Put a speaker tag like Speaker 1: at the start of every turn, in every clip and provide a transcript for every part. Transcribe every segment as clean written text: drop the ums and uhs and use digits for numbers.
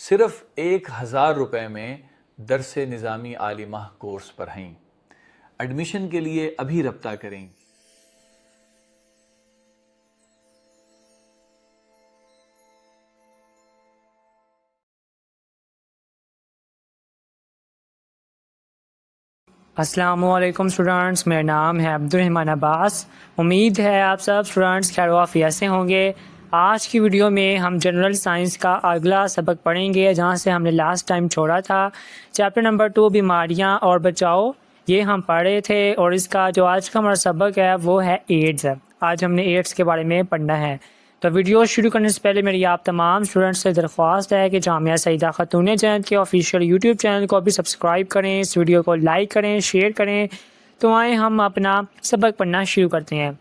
Speaker 1: सिर्फ 1000 रुपये में दरस निज़ामी आलिमाह कोर्स पढ़ें। एडमिशन के लिए अभी रब्ता करें।
Speaker 2: अस्सलामुअलैकुम स्टूडेंट्स, मेरा नाम है अब्दुर्रहमान अब्बास। उम्मीद है आप सब स्टूडेंट्स खैर वाफियत से होंगे। आज की वीडियो में हम जनरल साइंस का अगला सबक पढ़ेंगे जहां से हमने लास्ट टाइम छोड़ा था। चैप्टर नंबर 2 बीमारियां और बचाओ, ये हम पढ़ रहे थे और इसका जो आज का हमारा सबक है वो है एड्स। आज हमने एड्स के बारे में पढ़ना है। तो वीडियो शुरू करने से पहले मेरी आप तमाम स्टूडेंट्स से दरख्वास्त है कि जामिया सईदा खातून चैनल के ऑफिशियल यूट्यूब चैनल को भी सब्सक्राइब करें, इस वीडियो को लाइक करें, शेयर करें। तो आए हम अपना सबक पढ़ना शुरू करते हैं।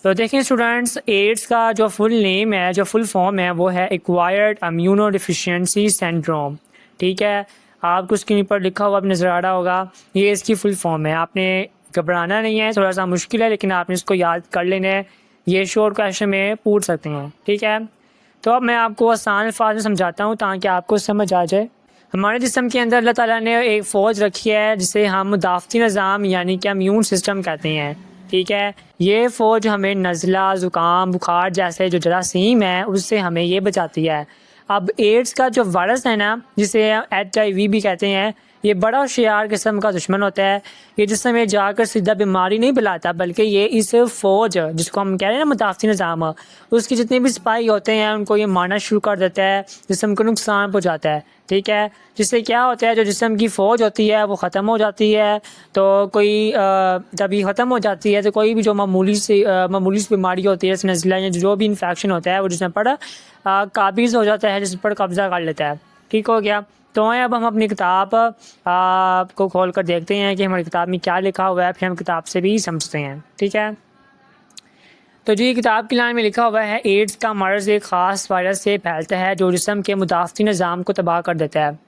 Speaker 2: तो देखें स्टूडेंट्स, एड्स का जो फुल नेम है, जो फुल फॉर्म है वो है एक्वायर्ड इम्यूनो डिफिशिएंसी सिंड्रोम। ठीक है, आपको स्क्रीन पर लिखा हुआ भी नज़र आ रहा होगा, ये इसकी फुल फॉर्म है। आपने घबराना नहीं है, थोड़ा सा मुश्किल है लेकिन आपने इसको याद कर लेना है। ये शॉर्ट क्वेश्चन में पूछ सकते हैं। ठीक है, तो अब मैं आपको आसान अल्फाज में समझाता हूँ ताकि आपको समझ आ जाए। हमारे जिस्म के अंदर अल्लाह ताला ने एक फ़ौज रखी है जिसे हम मुदाफ़ती निज़ाम यानी कि इम्यून सिस्टम कहते हैं। ठीक है, ये फ़ौज हमें नज़ला, ज़ुकाम, बुखार जैसे जो जरासीम है उससे हमें ये बचाती है। अब एड्स का जो वायरस है ना, जिसे HIV भी कहते हैं, ये बड़ा होशियार किस्म का दुश्मन होता है। ये जिसमें में जाकर सीधा बीमारी नहीं फैलाता, बल्कि ये इस फ़ौज जिसको हम कह रहे हैं ना मुदाफ़ती निज़ाम, उसके जितने भी सिपाही होते हैं उनको ये मारना शुरू कर देता है, जिस्म को नुकसान पहुँचाता है। ठीक है, जिससे क्या होता है, जो जिस्म की फ़ौज होती है वो ख़त्म हो जाती है। तो कोई जब ये ख़त्म हो जाती है तो कोई भी जो मामूली सी बीमारी होती है, जैसे नज़ला या जो भी इन्फेक्शन होता है वो जिसमें पर काबिज़ हो जाता है, जिस पर कब्ज़ा कर लेता है। ठीक हो गया। तो अब हम अपनी किताब को खोल कर देखते हैं कि हमारी किताब में क्या लिखा हुआ है, फिर हम किताब से भी समझते हैं। ठीक है, तो जी किताब की लाइन में लिखा हुआ है, एड्स का मर्ज़ एक ख़ास वायरस से फैलता है जो जिस्म के मुदाफ़ती निज़ाम को तबाह कर देता है।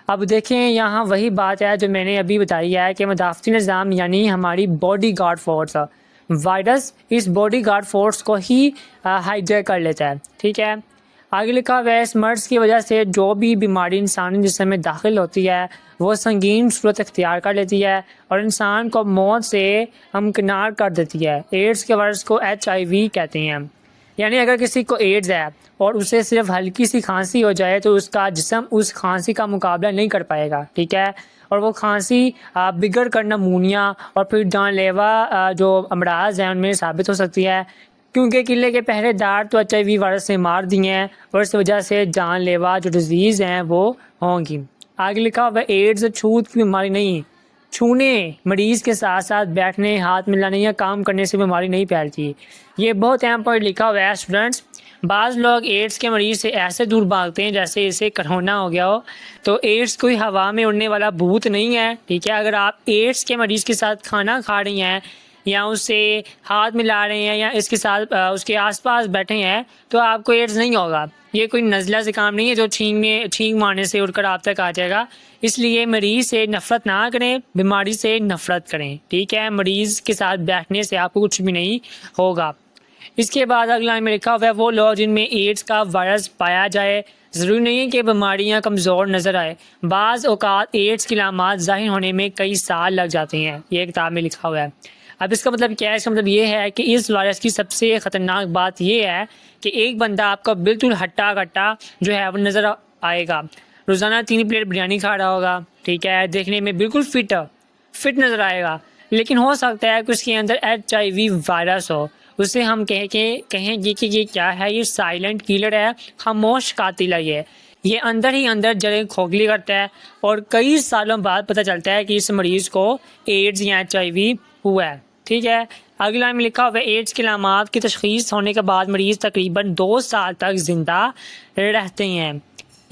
Speaker 2: अब देखें, यहाँ वही बात है जो मैंने अभी बताई है कि मुदाफ़ती निज़ाम यानी हमारी बॉडी गार्ड फोर्स, वायरस इस बॉडी गार्ड फोर्स को ही हाईजैक कर लेता है। ठीक है, आगे लिखा हुआ है, इस मर्ज़ की वजह से जो भी बीमारी इंसानी जिस्म में दाखिल होती है वो संगीन सूरत इख्तियार कर लेती है और इंसान को मौत से हमकिनार कर देती है। एड्स के वायरस को HIV कहते हैं। यानी अगर किसी को एड्स है और उसे सिर्फ हल्की सी खांसी हो जाए तो उसका जिस्म उस खांसी का मुकाबला नहीं कर पाएगा। ठीक है, और वो खांसी बिगड़ कर नमूनिया और फिर जानलेवा जो अमराज हैं उनमें साबित हो सकती है, क्योंकि किले के पहरेदार तो HIV वायरस से मार दिए हैं और इस वजह से जानलेवा जो डिजीज़ हैं वो होंगी। आगे लिखा हुआ, एड्स छूत की बीमारी नहीं, छूने, मरीज़ के साथ साथ बैठने, हाथ मिलाने या काम करने से बीमारी नहीं फैलती। ये बहुत अहम पॉइंट लिखा हुआ है स्टूडेंट्स। बाज़ लोग एड्स के मरीज़ से ऐसे दूर भागते हैं जैसे इसे कोरोना हो गया हो। तो एड्स कोई हवा में उड़ने वाला भूत नहीं है। ठीक है, अगर आप एड्स के मरीज़ के साथ खाना खा रही हैं या उससे हाथ मिला रहे हैं या इसके साथ उसके आसपास बैठे हैं तो आपको एड्स नहीं होगा। ये कोई नज़ला ज़ुकाम नहीं है जो छींक मारने से उड़कर आप तक आ जाएगा। इसलिए मरीज़ से नफ़रत ना करें, बीमारी से नफ़रत करें। ठीक है, मरीज़ के साथ बैठने से आपको कुछ भी नहीं होगा। इसके बाद अगला में लिखा हुआ है, वो लोग जिनमें एड्स का वायरस पाया जाए, ज़रूरी नहीं है कि बीमारियां कमज़ोर नज़र आए। बाज़ औक़ात एड्स की अलामात ज़ाहिर होने में कई साल लग जाते हैं। ये किताब में लिखा हुआ है। अब इसका मतलब क्या है? इसका मतलब ये है कि इस वायरस की सबसे ख़तरनाक बात ये है कि एक बंदा आपका बिल्कुल हट्टा कट्टा जो है वो नज़र आएगा, रोज़ाना 3 प्लेट बिरयानी खा रहा होगा। ठीक है, देखने में बिल्कुल फिट नज़र आएगा, लेकिन हो सकता है कि उसके अंदर HIV वायरस हो। उससे हम कहेंगे कि ये क्या है, ये साइलेंट किलर है, खामोश कातिल है। ये अंदर ही अंदर जड़ें खोखली करता है और कई सालों बाद पता चलता है कि इस मरीज़ को एड्स या HIV हुआ है। ठीक है, अगला में लिखा हुआ है, एड्स के अलामात की तशख़ीस होने के बाद मरीज़ तकरीबन 2 साल तक ज़िंदा रहते हैं।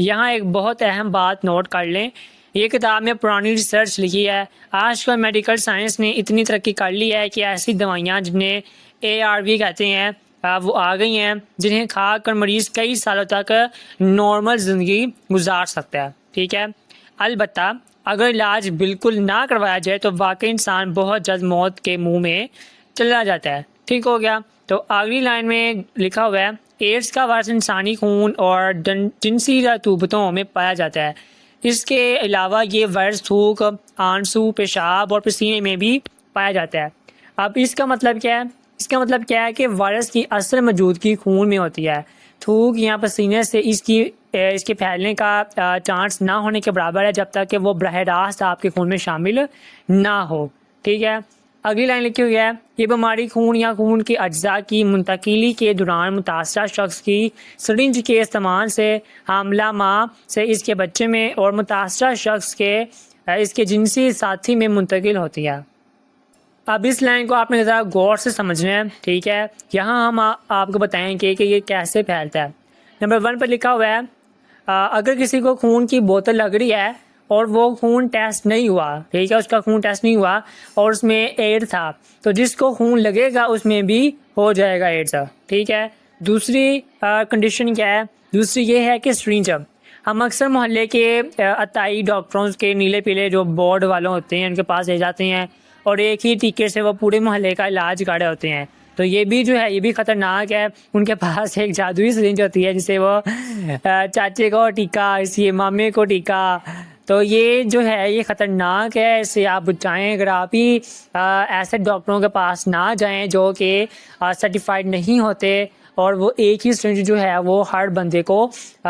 Speaker 2: यहाँ एक बहुत अहम बात नोट कर लें, ये किताब में पुरानी रिसर्च लिखी है। आजकल मेडिकल साइंस ने इतनी तरक्की कर ली है कि ऐसी दवाइयाँ जिन्हें ARV कहते हैं वो आ गई हैं, जिन्हें खा कर मरीज़ कई सालों तक नॉर्मल ज़िंदगी गुजार सकता है। ठीक है, अलबत्ता अगर इलाज बिल्कुल ना करवाया जाए तो वाकई इंसान बहुत जल्द मौत के मुंह में चला जाता है। ठीक हो गया। तो अगली लाइन में लिखा हुआ है, एड्स का वायरस इंसानी खून और जिनसी रतूबतों में पाया जाता है। इसके अलावा ये वायरस थूक, आंसू, पेशाब और पसीने में भी पाया जाता है। अब इसका मतलब क्या है? इसका मतलब क्या है कि वायरस की असल मौजूदगी खून में होती है। थूक या पसीने से इसके फैलने का चांस ना होने के बराबर है जब तक कि वो बराह रास्त आपके खून में शामिल ना हो। ठीक है, अगली लाइन लिखी हुई है, ये बीमारी खून या खून के अज्जा की मुंतकिली के दौरान मुतासरा शख्स की सरिंज के इस्तेमाल से हामला माँ से इसके बच्चे में और मुतासरा शख्स के इसके जिनसी साथी में मुंतकिल होती है। अब इस लाइन को आपने ज़रा गौर से समझना है। ठीक है, यहाँ हम आपको बताएंगे कि ये कैसे फैलता है। नंबर 1 पर लिखा हुआ है, अगर किसी को खून की बोतल लग रही है और वो खून टेस्ट नहीं हुआ, ठीक है, उसका खून टेस्ट नहीं हुआ और उसमें एड्स था, तो जिसको खून लगेगा उसमें भी हो जाएगा एड्स। ठीक है, दूसरी कंडीशन क्या है? दूसरी ये है कि सिरिंज, हम अक्सर मोहल्ले के अताई डॉक्टरों के नीले पीले जो बोर्ड वाले होते हैं उनके पास ले जाते हैं और एक ही टीके से वो पूरे मोहल्ले का इलाज कर रहे होते हैं। तो ये भी जो है ये भी ख़तरनाक है। उनके पास एक जादुई सिरिंज होती है जिसे वो चाचे को टीका, इसी मामे को टीका। तो ये जो है ये ख़तरनाक है, इससे आप बचाएं। अगर आप ही ऐसे डॉक्टरों के पास ना जाएं जो कि सर्टिफाइड नहीं होते और वो एक ही सिरिंज जो है वो हर बंदे को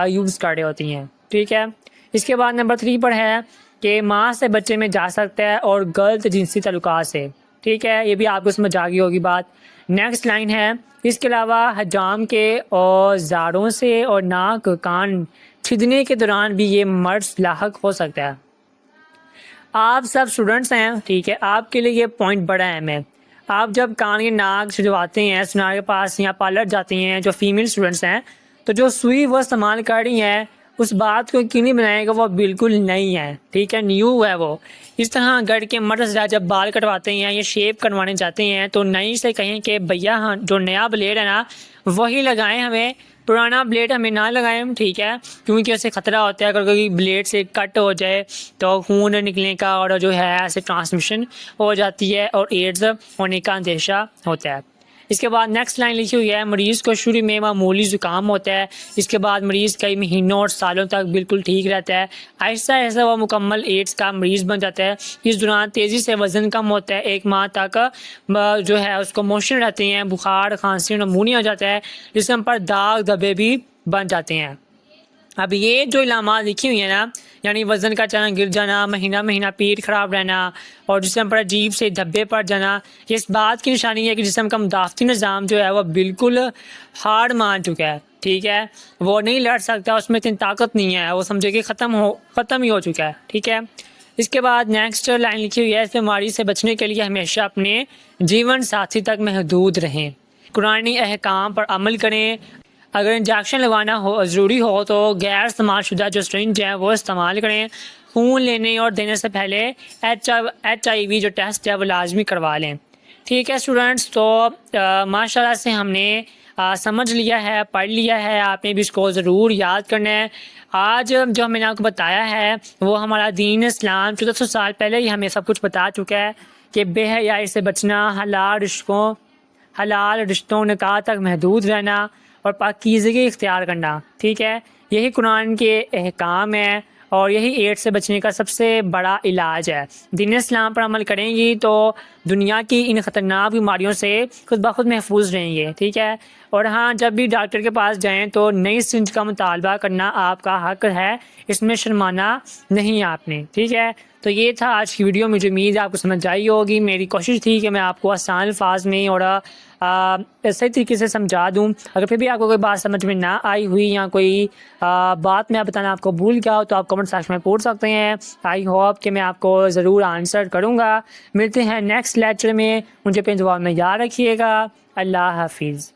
Speaker 2: यूज़ कर रहे होती हैं। ठीक है, इसके बाद नंबर 3 पर है कि माँ से बच्चे में जा सकता है और गलत जिनसी तल्लुकात से। ठीक है, ये भी आपको समझ आ गई होगी बात। नेक्स्ट लाइन है, इसके अलावा हजाम के औजारों से और नाक कान छिदने के दौरान भी ये मर्ज लाहक हो सकता है। आप सब स्टूडेंट्स हैं, ठीक है, आपके लिए ये पॉइंट बड़ा अहम है। आप जब कान के नाक छिदवाते हैं, सुनार के पास या पार्लर जाती हैं, जो फीमेल स्टूडेंट्स हैं, तो जो सुई वो इस्तेमाल कर रही हैं उस बात को यकीनी बनाएगा वो बिल्कुल नहीं है। ठीक है, न्यू है वो। इस तरह गढ़ के मर्द जब बाल कटवाते हैं या शेव करवाने जाते हैं तो नई से कहें कि भैया हाँ जो नया ब्लेड है ना वही लगाएं, हमें पुराना ब्लेड हमें ना लगाएं। ठीक है, क्योंकि उससे ख़तरा होता है अगर कोई ब्लेड से कट हो जाए तो खून निकलने का और जो है ऐसे ट्रांसमिशन हो जाती है और एड्स होने का अंदेशा होता है। इसके बाद नेक्स्ट लाइन लिखी हुई है, मरीज़ को शुरू में मामूली ज़ुकाम होता है, इसके बाद मरीज़ कई महीनों और सालों तक बिल्कुल ठीक रहता है, आहिस्ता आहिस्ता वह मुकम्मल एड्स का मरीज़ बन जाता है। इस दौरान तेज़ी से वज़न कम होता है, 1 माह तक जो है उसको मोशन रहते हैं, बुखार, खांसी, नमूनिया हो जाता है, जिस्म पर दाग धब्बे भी बन जाते हैं। अब ये जो इलामात लिखी हुई है ना, यानी वज़न का अचानक गिर जाना, महीना महीना पेट ख़राब रहना और जिस्म पर अजीब से धब्बे पड़ जाना, ये इस बात की निशानी है कि जिस्म का मुदाफ़ती निज़ाम जो है वह बिल्कुल हार मान चुका है। ठीक है, वो नहीं लड़ सकता, उसमें इतनी ताकत नहीं है, वो समझे कि ख़त्म ही हो चुका है। ठीक है, इसके बाद नेक्स्ट लाइन लिखी हुई है, इस बीमारी से बचने के लिए हमेशा अपने जीवन साथी तक महदूद रहें, कुरानी अहकाम पर अमल करें। अगर इंजेक्शन लगवाना हो ज़रूरी हो तो गैर इस्तेमाल शुदा जो सिरिंज है वो इस्तेमाल करें। खून लेने और देने से पहले HIV जो टेस्ट है वो लाजमी करवा लें। ठीक है स्टूडेंट्स, तो माशाल्लाह से हमने समझ लिया है, पढ़ लिया है, आपने भी इसको ज़रूर याद करना है। आज जो मैंने आपको बताया है वो हमारा दीन इस्लाम 1400 साल पहले ही हमें सब कुछ बता चुका है कि बेहयाई से बचना, हलाल रिश्तों निकाह तक महदूद रहना और पाकीज़गी इख्तियार करना। ठीक है, यही कुरान के अहकाम है और यही एड्स से बचने का सबसे बड़ा इलाज है। दीन इस्लाम पर अमल करेंगी तो दुनिया की इन ख़तरनाक बीमारियों से खुद ब खुद महफूज रहेंगे। ठीक है, और हाँ, जब भी डॉक्टर के पास जाएं तो नई सिरिंज का मुतालबा करना आपका हक है, इसमें शर्माना नहीं आपने। ठीक है, तो ये था आज की वीडियो। मुझे उम्मीद है आपको समझ आई होगी। मेरी कोशिश थी कि मैं आपको आसान अल्फाज में और सही तरीके से समझा दूं। अगर फिर भी आपको कोई बात समझ में ना आई हुई या कोई बात मैं बताना आपको भूल गया हो तो आप कमेंट सेक्शन में पूछ सकते हैं। आई होप कि मैं आपको ज़रूर आंसर करूँगा। मिलते हैं नेक्स्ट लेक्चर में, मुझे अपने दुआ में याद रखिएगा। अल्लाह हाफिज़।